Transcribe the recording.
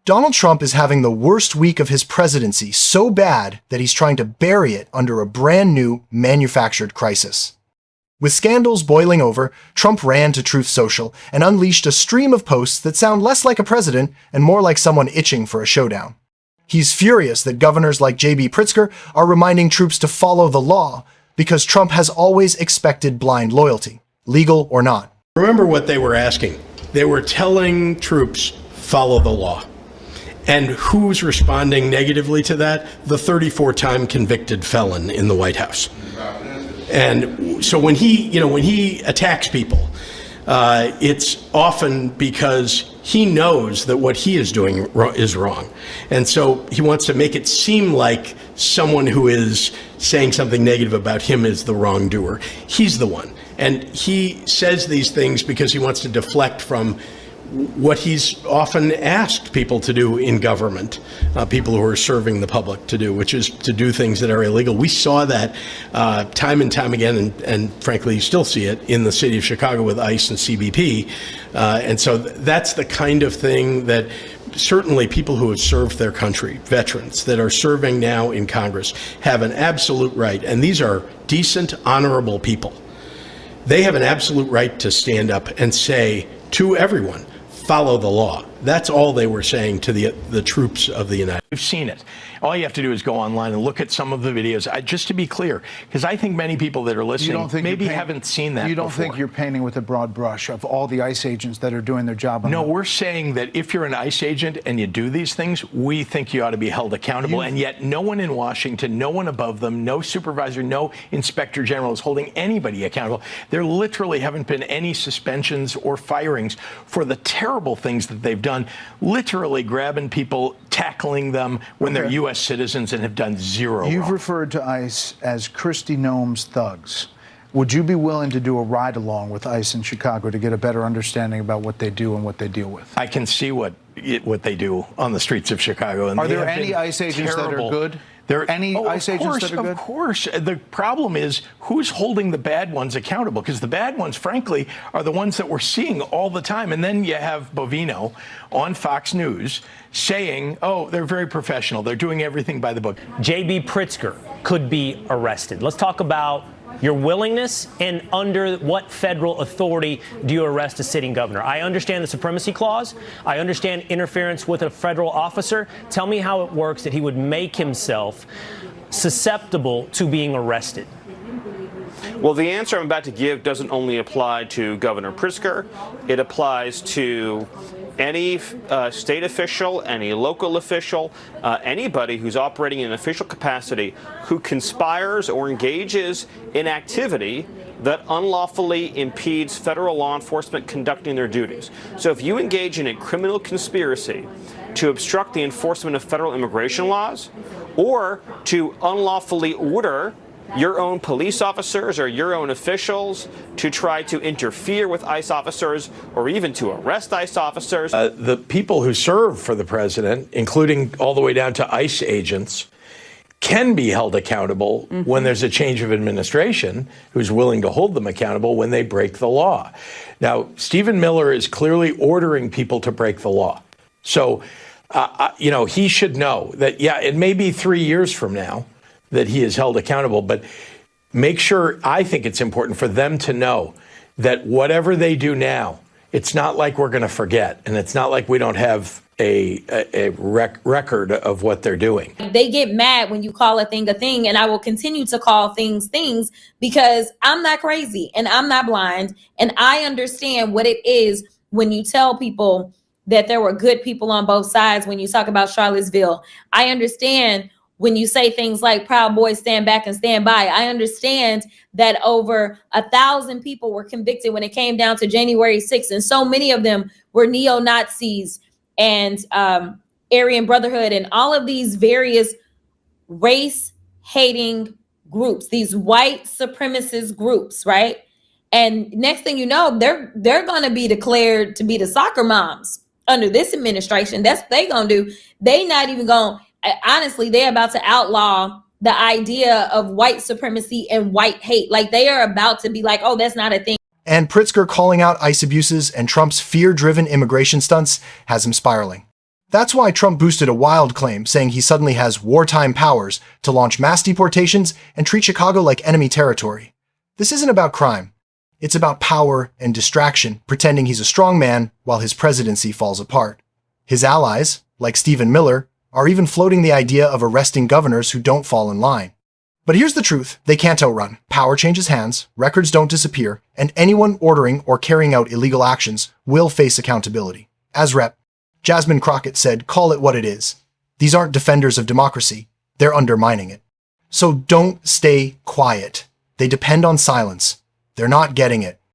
Donald Trump is having the worst week of his presidency so bad that he's trying to bury it under a brand new manufactured crisis. With scandals boiling over, Trump ran to Truth Social and unleashed a stream of posts that sound less like a president and more like someone itching for a showdown. He's furious that governors like J.B. Pritzker are reminding troops to follow the law because Trump has always expected blind loyalty, legal or not. Remember what they were asking. They were telling troops, follow the law. And who's responding negatively to that? The 34-time convicted felon in the White House. And so when he attacks people, it's often because he knows that what he is doing is wrong. And so he wants to make it seem like someone who is saying something negative about him is the wrongdoer. He's the one. And he says these things because he wants to deflect from what he's often asked people to do in government, people who are serving the public to do, which is to do things that are illegal. We saw that time and time again, and frankly, you still see it in the city of Chicago with ICE and CBP. And so that's the kind of thing that certainly people who have served their country, veterans that are serving now in Congress, have an absolute right. And these are decent, honorable people. They have an absolute right to stand up and say to everyone, follow the law. That's all they were saying to the troops of the United States. We've seen it. All you have to do is go online and look at some of the videos. Just to be clear, because I think many people that are listening maybe haven't seen that You don't before. think you're painting with a broad brush of all the ICE agents that are doing their job? No, we're saying that if you're an ICE agent and you do these things, we think you ought to be held accountable. And yet no one in Washington, no one above them, no supervisor, no inspector general is holding anybody accountable. There literally haven't been any suspensions or firings for the terrible things that they've done, literally grabbing people, tackling them when they're U.S. citizens and have done zero You've wrong. referred to ICE as Kristi Noem's thugs. Would you be willing to do a ride-along with ICE in Chicago to get a better understanding about what they do and what they deal with? I can see what they do on the streets of Chicago. And are there any ICE agents that are good? ICE agents that are good? Of course. The problem is who's holding the bad ones accountable? Because the bad ones, frankly, are the ones that we're seeing all the time. And then you have Bovino on Fox News saying, oh, they're very professional. They're doing everything by the book. J.B. Pritzker could be arrested. Let's talk about your willingness and under what federal authority do you arrest a sitting governor? I understand the supremacy clause. I understand interference with a federal officer. Tell me how it works that he would make himself susceptible to being arrested. Well, the answer I'm about to give doesn't only apply to Governor Pritzker. It applies to any state official, any local official, anybody who's operating in an official capacity who conspires or engages in activity that unlawfully impedes federal law enforcement conducting their duties. So if you engage in a criminal conspiracy to obstruct the enforcement of federal immigration laws or to unlawfully order your own police officers or your own officials to try to interfere with ICE officers or even to arrest ICE officers. The people who serve for the president, including all the way down to ICE agents, can be held accountable when there's a change of administration who's willing to hold them accountable when they break the law. Now, Stephen Miller is clearly ordering people to break the law. So, he should know that, yeah, it may be 3 years from now that he is held accountable, but make sure, I think it's important for them to know that whatever they do now, it's not like we're going to forget, and it's not like we don't have a record of what they're doing. They get mad when you call a thing, and I will continue to call things because I'm not crazy and I'm not blind, and I understand what it is when you tell people that there were good people on both sides. When you talk about Charlottesville, I understand when you say things like Proud Boys stand back and stand by. I understand that over 1,000 people were convicted when it came down to January 6th, and so many of them were neo-Nazis and Aryan Brotherhood and all of these various race-hating groups, these white supremacist groups, right? And next thing you know, they're going to be declared to be the soccer moms under this administration. That's what they going to do. They not even going to. Honestly, they're about to outlaw the idea of white supremacy and white hate. Like, they are about to be like, oh, that's not a thing. And Pritzker calling out ICE abuses and Trump's fear-driven immigration stunts has him spiraling. That's why Trump boosted a wild claim saying he suddenly has wartime powers to launch mass deportations and treat Chicago like enemy territory. This isn't about crime. It's about power and distraction, pretending he's a strong man while his presidency falls apart. His allies, like Stephen Miller, are even floating the idea of arresting governors who don't fall in line. But here's the truth. They can't outrun. Power changes hands, records don't disappear, and anyone ordering or carrying out illegal actions will face accountability. As Rep. Jasmine Crockett said, call it what it is. These aren't defenders of democracy. They're undermining it. So don't stay quiet. They depend on silence. They're not getting it.